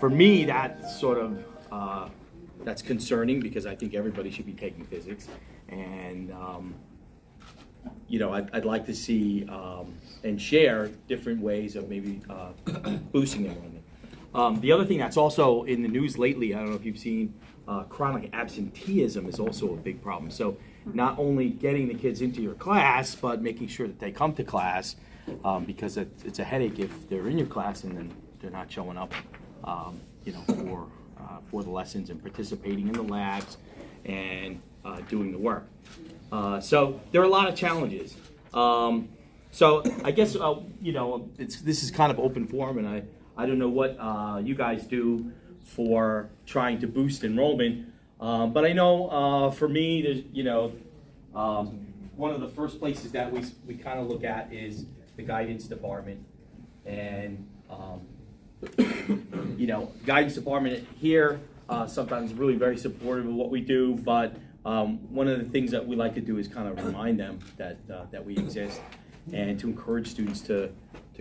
for me, that's sort of that's concerning because I think everybody should be taking physics, and I'd like to see and share different ways of maybe boosting enrollment. The other thing that's also in the news lately, I don't know if you've seen, chronic absenteeism is also a big problem. So not only getting the kids into your class, but making sure that they come to class, because it's a headache if they're in your class and then they're not showing up, for the lessons and participating in the labs and doing the work. So there are a lot of challenges. So I guess this is kind of open forum, and I don't know what you guys do for trying to boost enrollment, but I know for me, there's one of the first places that we kind of look at is the guidance department, and guidance department here sometimes is really very supportive of what we do, but one of the things that we like to do is kind of remind them that we exist, and to encourage students to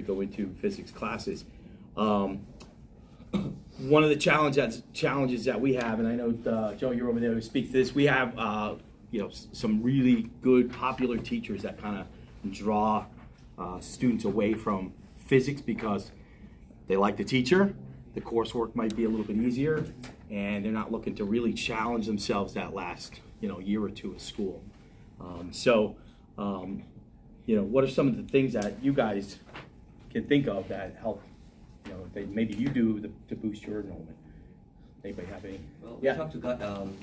go into physics classes. One of the challenges that we have, and I know Joe, you're over there to speak to this. We have some really good popular teachers that kind of draw students away from physics because they like the teacher. The coursework might be a little bit easier, and they're not looking to really challenge themselves that last year or two of school. What are some of the things that you guys can think of that help? That maybe you do to boost your enrollment. Anybody have any? Well, we talked to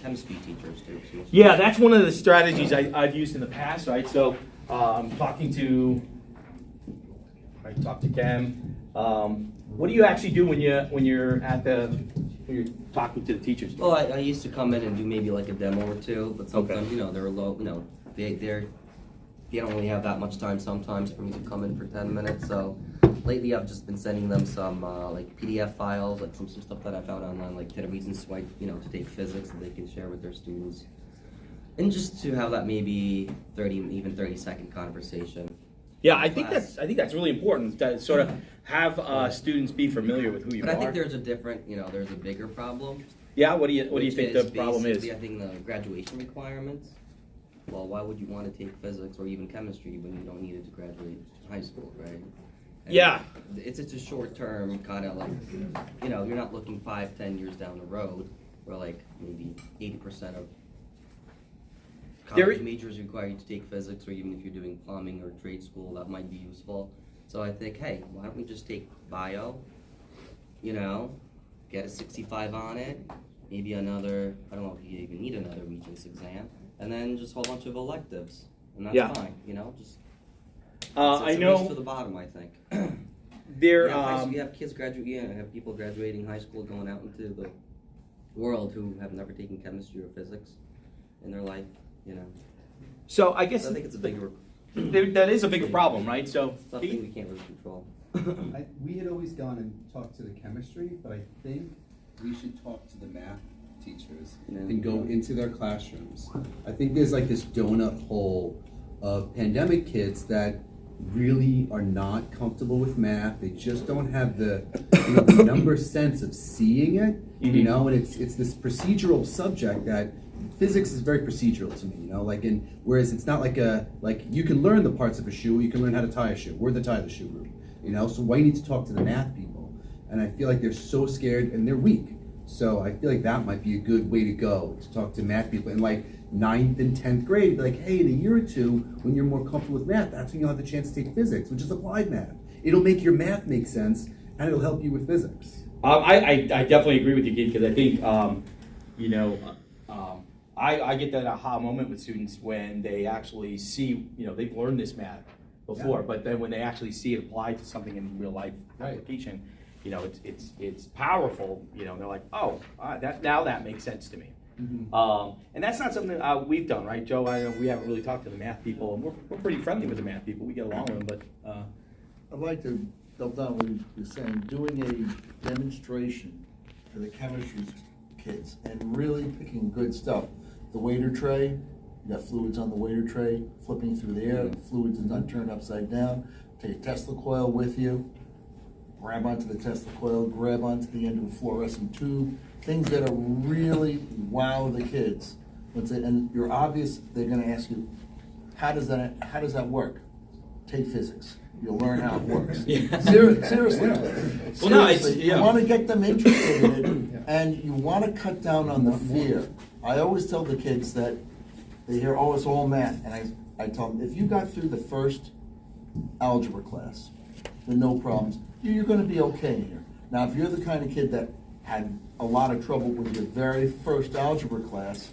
chemistry teachers too. Yeah, that's one of the strategies I've used in the past, right? So talk to Chem. What do you actually do when you're talking to the teachers? Well, I used to come in and do maybe like a demo or two, but sometimes they're low. They don't really have that much time sometimes for me to come in for 10 minutes. So lately I've just been sending them some like PDF files, like some stuff that I found online, like 10 reasons why to take physics that they can share with their students, and just to have that maybe 30-second conversation. Yeah, I think that's really important to sort of have students be familiar with who you are. But I think there's a different, there's a bigger problem. Yeah, what do you think the problem is? I think the graduation requirements. Well, why would you want to take physics or even chemistry when you don't need it to graduate high school, right? And yeah. It's a short term kind of like, you're not looking 5-10 years down the road where like maybe 80% of college majors require you to take physics, or even if you're doing plumbing or trade school, that might be useful. So I think, hey, why don't we just take bio, get a 65 on it, maybe another, I don't know if you even need another Regents exam, and then just a whole bunch of electives, and that's fine, just I it's a know race to the bottom, I think. there you have kids have people graduating high school going out into the world who have never taken chemistry or physics in their life, So I guess I think it's a bigger that is a bigger problem, right? So something we can't really control. We had always gone and talked to the chemistry, but I think we should talk to the math teachers and go into their classrooms. I think there's like this donut hole of pandemic kids that really are not comfortable with math. They just don't have the the number sense of seeing it, and it's this procedural subject that physics is very procedural to me, whereas it's not like you can learn the parts of a shoe, you can learn how to tie a shoe. We're the tie the shoe group, so why you need to talk to the math people? And I feel like they're so scared and they're weak. So I feel like that might be a good way to go, to talk to math people in like 9th and 10th grade. Be like, hey, in a year or two, when you're more comfortable with math, that's when you'll have the chance to take physics, which is applied math. It'll make your math make sense, and it'll help you with physics. I definitely agree with you, kid, because I think I get that aha moment with students when they actually see, they've learned this math before, but then when they actually see it applied to something in real life application, it's powerful. They're like, oh, that makes sense to me. Mm-hmm. And that's not something we've done, right, Joe? I know we haven't really talked to the math people, and we're pretty friendly with the math people. We get along with them, but I'd like to build on what you're saying. Doing a demonstration for the chemistry kids and really picking good stuff. The waiter tray, you got fluids on the waiter tray, flipping through the air, the fluids is not turned upside down. Take a Tesla coil with you. grab onto the Tesla coil, grab onto the end of a fluorescent tube, things that are really wow the kids. And you're obvious, they're gonna ask you, how does that work? Take physics. You'll learn how it works. Yeah. Seriously. Well, no, it's, Seriously. yeah. You wanna get them interested in it, and you wanna cut down on the fear. I always tell the kids that they hear, oh, it's all math, and I tell them, if you got through the first algebra class with no problems, you're gonna be okay here. Now, if you're the kind of kid that had a lot of trouble with your very first algebra class,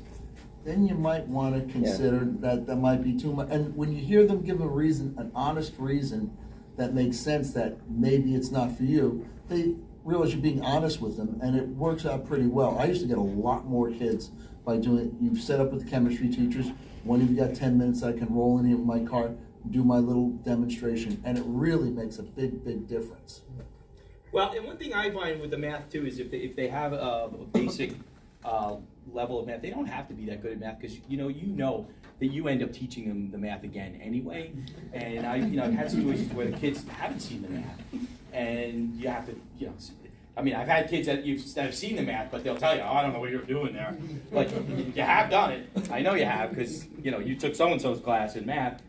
then you might want to consider that might be too much. And when you hear them give a reason, an honest reason that makes sense that maybe it's not for you, they realize you're being honest with them, and it works out pretty well. I used to get a lot more kids by doing it. You've set up with the chemistry teachers. One of you got 10 minutes, I can roll in here with my car, do my little demonstration, and it really makes a big, big difference. Well, and one thing I find with the math too is if they have a basic level of math, they don't have to be that good at math, because you know that you end up teaching them the math again anyway. And I've had situations where the kids haven't seen the math, and you have to I've had kids that have seen the math, but they'll tell you, oh, I don't know what you're doing there. Like, you have done it. I know you have, because you took so and so's class in math.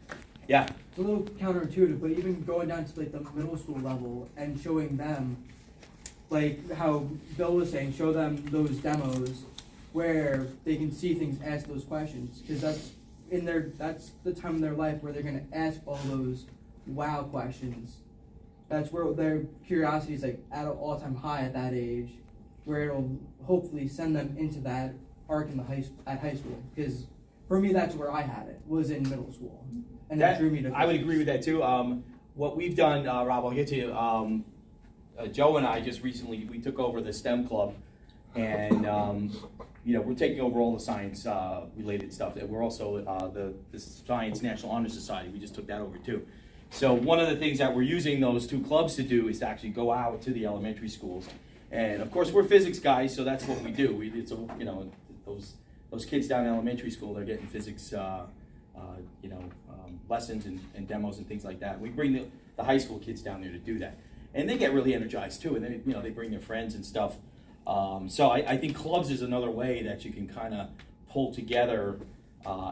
Yeah. It's a little counterintuitive, but even going down to like the middle school level and showing them, like how Bill was saying, show them those demos where they can see things, ask those questions, because that's the time in their life where they're going to ask all those wow questions. That's where their curiosity is like at an all-time high at that age, where it'll hopefully send them into that arc in at high school. Because for me, that's where I had it, was in middle school, and that drew me to. I would agree with that too. What we've done, Rob, I'll get to you. Joe and I just recently we took over the STEM club, and we're taking over all the science related stuff. And we're also the Science National Honor Society. We just took that over too. So one of the things that we're using those two clubs to do is to actually go out to the elementary schools, and of course we're physics guys, so that's what we do. Those kids down in elementary school, they're getting physics, lessons and demos and things like that. We bring the high school kids down there to do that, and they get really energized too, and they bring their friends and stuff. So I think clubs is another way that you can kind of pull together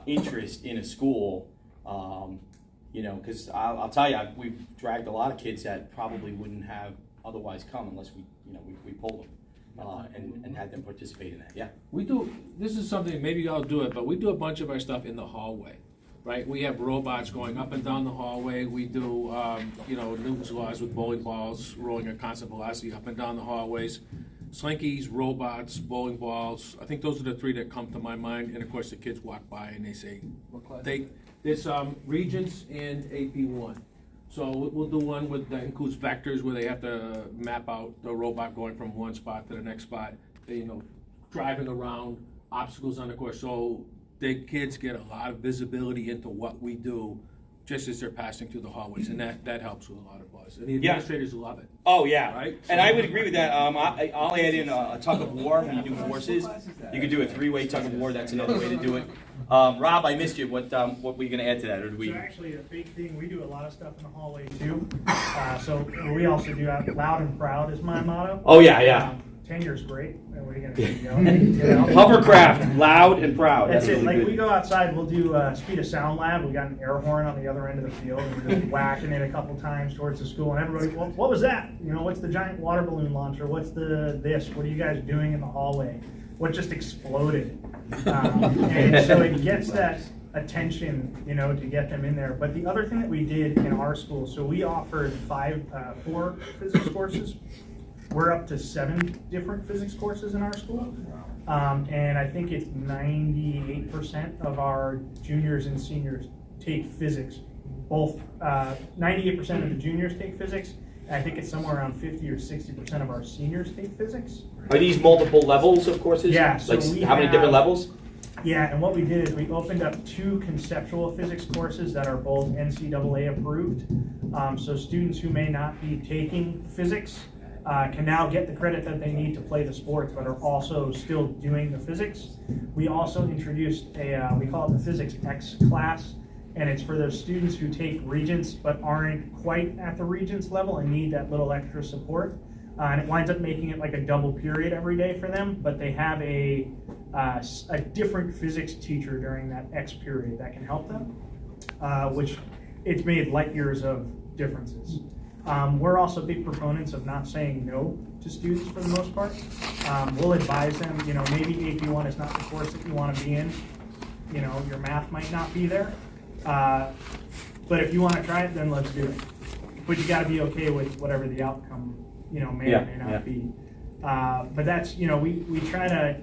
interest in a school. Because I'll tell you, we've dragged a lot of kids that probably wouldn't have otherwise come unless we pulled them and had them participate in that. Yeah. We do. This is something maybe y'all do it, but we do a bunch of our stuff in the hallway, right? We have robots going up and down the hallway. We do, Newton's laws with bowling balls rolling at constant velocity up and down the hallways. Slinkies, robots, bowling balls. I think those are the three that come to my mind. And of course, the kids walk by and they say, There's Regents and AP1. So we'll do one that includes vectors where they have to map out the robot going from one spot to the next spot, driving around, obstacles on the course. So the kids get a lot of visibility into what we do just as they're passing through the hallways, and that helps with a lot of buzz. And the administrators love it. Oh, yeah. Right? And I would agree with that. I'll add in a tug of war when you do forces. You could do a three-way tug of war. That's another way to do it. Rob, I missed you. What were you going to add to that? Or do we? So actually, a big thing, we do a lot of stuff in the hallway too. So we also do loud and proud is my motto. Oh, yeah. Tenure's great. And what are you going to do? Hovercraft, loud and proud. That's it. really Like good. we go outside, we'll do speed of sound lab. We got an air horn on the other end of the field, and we're just whacking it a couple times towards the school. And everybody, well, what was that? What's the giant water balloon launcher? What's this? What are you guys doing in the hallway? What just exploded? And so it gets that attention, to get them in there. But the other thing that we did in our school, so we offered 4 physics courses. We're up to 7 different physics courses in our school. And I think it's 98% of our juniors and seniors take physics. Both 98% of the juniors take physics, and I think it's somewhere around 50 or 60% of our seniors take physics. Are these multiple levels of courses? Yeah. So how many different levels? Yeah, and what we did is we opened up 2 conceptual physics courses that are both NCAA approved. So students who may not be taking physics can now get the credit that they need to play the sports, but are also still doing the physics. We also introduced we call it the Physics X class, And it's for those students who take Regents but aren't quite at the Regents level and need that little extra support. And it winds up making it like a double period every day for them, but they have a different physics teacher during that X period that can help them, which it's made light years of differences. We're also big proponents of not saying no to students for the most part. We'll advise them, maybe AP1 is not the course that you want to be in. Your math might not be there. But if you want to try it, then let's do it. But you got to be okay with whatever the outcome, may or may not be. But that's, we try to,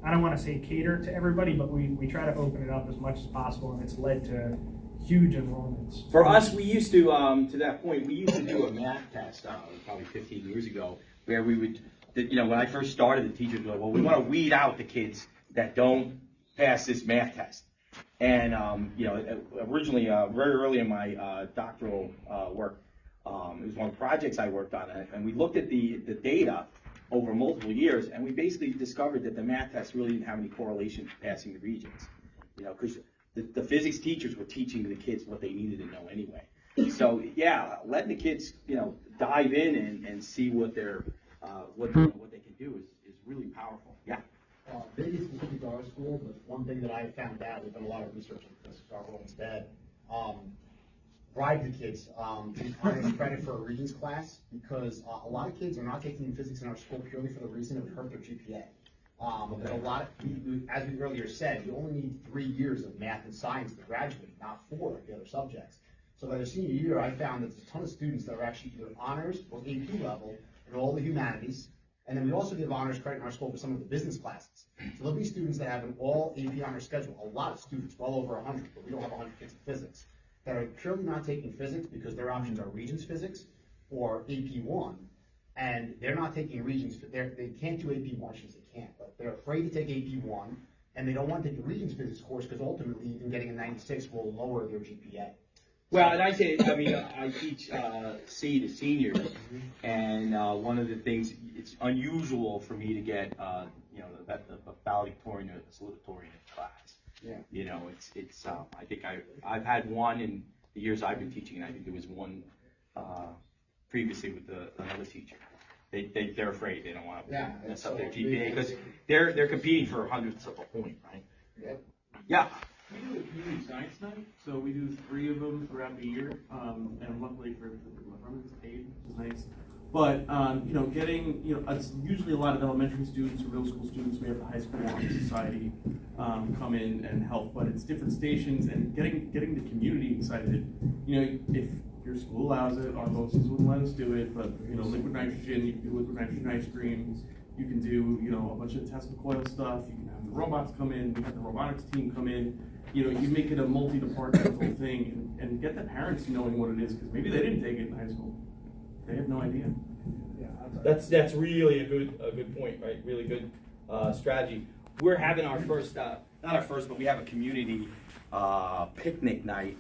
I don't want to say cater to everybody, but we try to open it up as much as possible, and it's led to huge enrollments. For us, we used to that point, we used to do a math test probably 15 years ago, where we would, when I first started, the teachers were like, well, we want to weed out the kids that don't pass this math test. And, originally, very early in my doctoral work, it was one of the projects I worked on, and we looked at the data over multiple years, and we basically discovered that the math test really didn't have any correlation to passing the Regents. Because the physics teachers were teaching the kids what they needed to know anyway. So yeah, letting the kids, dive in and see what they're what they can do is really powerful. Yeah. Maybe it's specific to our school, but one thing that I found out, we've done a lot of research on this, our role instead, bribe the kids to honors credit for a Regents class, because a lot of kids are not taking physics in our school purely for the reason it would hurt their GPA. But a lot of, as we earlier said, you only need 3 years of math and science to graduate, not 4 like the other subjects. So by their senior year, I found that there's a ton of students that are actually either honors or AP level in all the humanities. And then we also give honors credit in our school for some of the business classes. So there'll be students that have an all AP honors schedule, a lot of students, well over 100, but we don't have 100 kids in physics, that are purely not taking physics because their options are Regents physics or AP1. And they're not taking Regents, they can't do AP1, I shouldn't say can't, but they're afraid to take AP1, and they don't want to take the Regents physics course because ultimately even getting a 96 will lower their GPA. Well, and I teach C to seniors, and one of the things, it's unusual for me to get, the valedictorian or the salutatorian class. Yeah. It's I think I've had one in the years I've been teaching, and I think there was one previously with another teacher. They're afraid, they don't want to mess up their GPA, because they're competing for hundredths of a point, right? Yep. Yeah. We do a community science night, so we do 3 of them throughout the year, and luckily for my friends, it's paid, which is nice. But getting it's usually a lot of elementary students or middle school students. We have the high school honor society come in and help, but it's different stations and getting the community excited. If your school allows it, our bosses wouldn't let us do it, but liquid nitrogen, you can do liquid nitrogen ice cream. You can do a bunch of Tesla coil stuff. You can have the robots come in. We have the robotics team come in. You make it a multi-departmental thing and get the parents knowing what it is, because maybe they didn't take it in high school. They have no idea. Yeah, That's really a good point, right? Really good strategy. We're having our first, not our first, but we have a community picnic night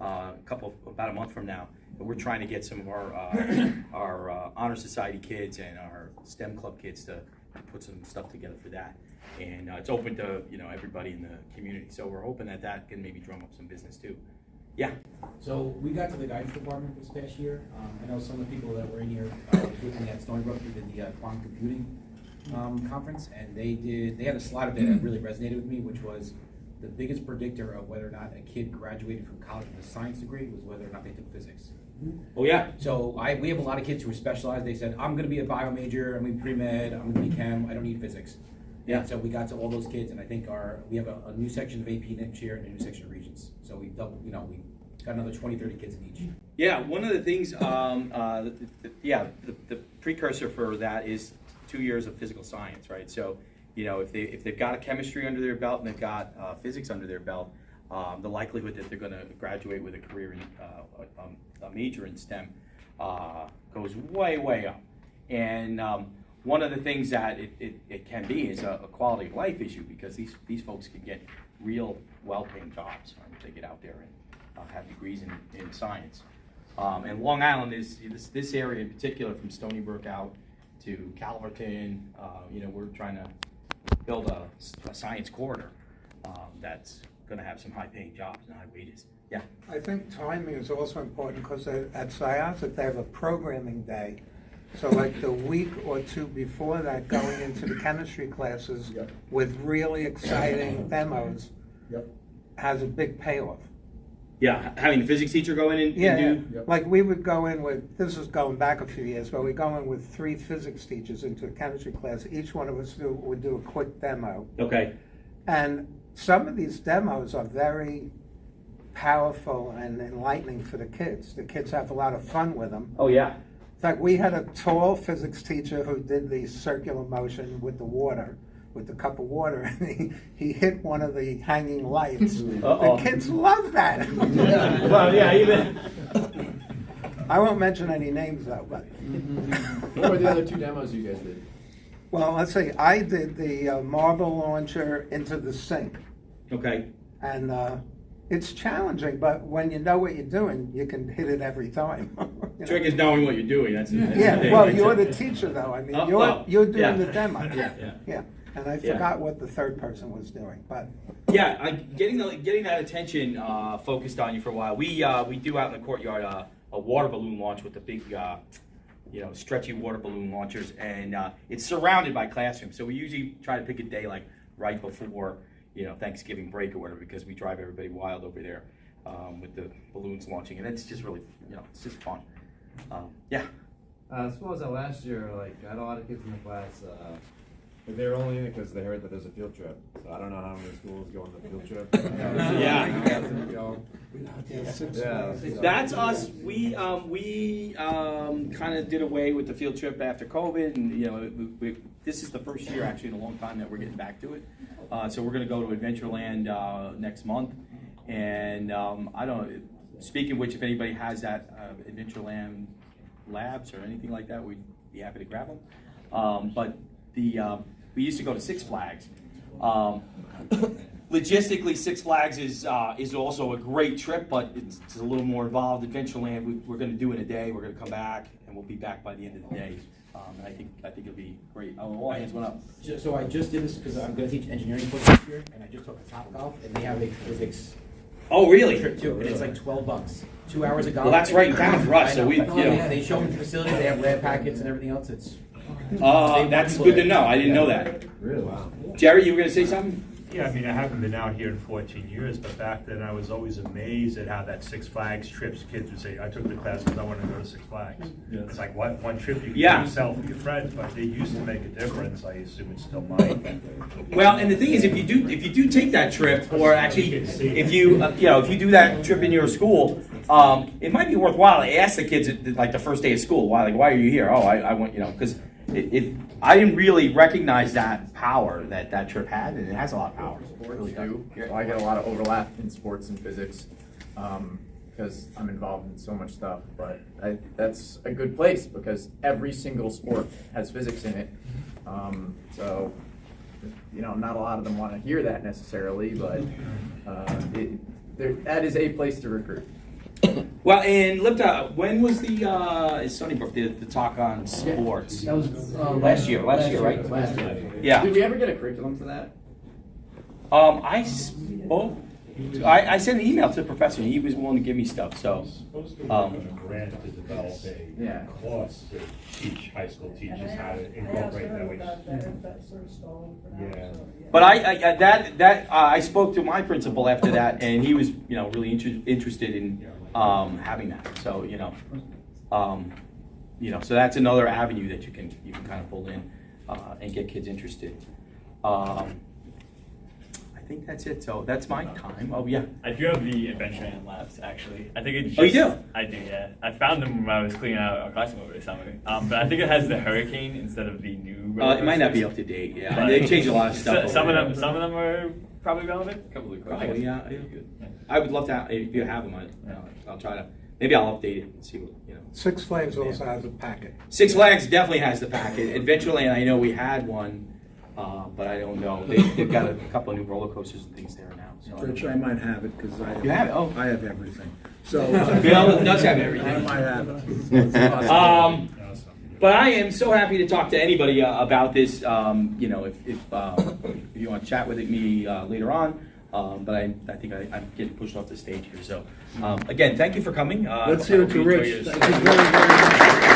about a month from now. And we're trying to get some of our honor society kids and our STEM club kids to put some stuff together for that. And it's open to everybody in the community. So we're hoping that can maybe drum up some business too. Yeah. So we got to the guidance department this past year. I know some of the people that were in here looking at Stony Brook. We did the quantum computing conference, and they had a slide up there that really resonated with me, which was the biggest predictor of whether or not a kid graduated from college with a science degree was whether or not they took physics. Oh yeah. So we have a lot of kids who are specialized. They said, I'm going to be a bio major, I'm going to be pre-med, I'm going to be chem, I don't need physics. Yeah. And so we got to all those kids, and I think we have a new section of AP next year and a new section of Regents. So we doubled, we got another 20, 30 kids in each. Yeah, one of the things, the precursor for that is 2 years of physical science, right? So, if they've got a chemistry under their belt and they've got physics under their belt, the likelihood that they're going to graduate with a career in a major in STEM goes way, way up. And one of the things that it can be is a quality of life issue, because these folks can get real well-paying jobs once they get out there and have degrees in science. And Long Island is this area in particular, from Stony Brook out to Calverton. We're trying to build a science corridor that's going to have some high-paying jobs and high wages. Yeah. I think timing is also important because at SciAsip they have a programming day. So like the week or two before that, going into the chemistry classes Yep. with really exciting demos Yep. has a big payoff. Yeah, having the physics teacher go in and Yeah, do. Yep. like we would go in with, this is going back a few years, but we go in with 3 physics teachers into a chemistry class. Each one of us would do a quick demo. Okay. And some of these demos are very powerful and enlightening for the kids. The kids have a lot of fun with them. Oh yeah. In fact, we had a tall physics teacher who did the circular motion with the water, with the cup of water, and he hit one of the hanging lights. Uh-oh. The kids love that. Well, yeah, even. I won't mention any names though, but. What were the other 2 demos you guys did? Well, let's see, I did the marble launcher into the sink. Okay. And it's challenging, but when you know what you're doing, you can hit it every time. You know? Trick is knowing what you're doing. That's the Yeah, thing, well, right? you're the teacher though. I mean, Oh, you're oh, doing yeah. the demo. Yeah. Yeah, and I Yeah. forgot what the third person was doing, but Yeah, getting that attention focused on you for a while. We do out in the courtyard a water balloon launch with the big, stretchy water balloon launchers, and it's surrounded by classrooms. So we usually try to pick a day like right before Thanksgiving break or whatever, because we drive everybody wild over there with the balloons launching, and it's just really it's just fun. Yeah. As far as that last year, like I had a lot of kids in the class. But they were only in it because they heard that there's a field trip. So I don't know how many schools go on the field trip. Yeah. That's us. We kind of did away with the field trip after COVID, and this is the first year actually in a long time that we're getting back to it. So we're going to go to Adventureland next month, and I don't know. Speaking of which, if anybody has that Adventureland labs or anything like that, we'd be happy to grab them. But we used to go to Six Flags. Logistically, Six Flags is also a great trip, but it's a little more involved. Adventureland, we're going to do in a day. We're going to come back, and we'll be back by the end of the day. And I think it'll be great. Oh, all hands went up. So I just did this because I'm going to teach engineering course this year, and I just took a Topgolf, and they have a physics Oh, really? trip too, and it's like $12, 2 hours of golf. Well, that's right in town for us, so we, Yeah, they show them the facility, they have lab packets and everything else. It's That's good to know. I didn't know that. Really? Wow. Jerry, you were going to say something? Yeah, I mean, I haven't been out here in 14 years, but back then I was always amazed at how that Six Flags trips, kids would say, I took the class because I want to go to Six Flags. Yeah. It's like, what, one trip you can Yeah. do yourself with your friends, but they used to make a difference. I assume it still might. Well, and the thing is, if you do take that trip, or actually, if you do that trip in your school, it might be worthwhile to ask the kids like the first day of school, why are you here? Oh, I want, because I didn't really recognize that power that trip had, and it has a lot of power. It really does. So I get a lot of overlap in sports and physics because I'm involved in so much stuff. But that's a good place because every single sport has physics in it. So not a lot of them want to hear that necessarily, but that is a place to recruit. Well, and Lipta, when was the Sunnybrook the talk on sports? That was Last year, right? Last year. Yeah. Did we ever get a curriculum for that? I sent an email to the professor, and he was willing to give me stuff. So, Supposed to work on a grant to develop Yeah. a course to teach high school teachers how to incorporate that way. Yeah. but I spoke to my principal after that, and he was really interested in having that. So so that's another avenue that you can kind of pull in and get kids interested. I think that's it. So that's my time. Oh yeah. I do have the Adventureland labs actually. I think it just, Oh, you do? I do, yeah. I found them when I was cleaning out our classroom over the summer. But I think it has the Hurricane instead of the new. It might not be up to date. Yeah, But they changed a lot of stuff. Some over of them are probably relevant. A couple of the there. Oh yeah, I would love to if you have them. I'll try to. Maybe I'll update it and see what Six Flags also has a packet. Six Flags definitely has the packet. Adventureland, I know we had one. But I don't know. They've got a couple of new roller coasters and things there now. So Rich, I might have it because I You have it? Oh. I have everything. So Bill does have I everything. might have it. But I am so happy to talk to anybody about this. If you want to chat with me later on, But I think I'm getting pushed off the stage here. So again, thank you for coming. Let's hear it to I hope you enjoy Rich. your Thank you very, very much.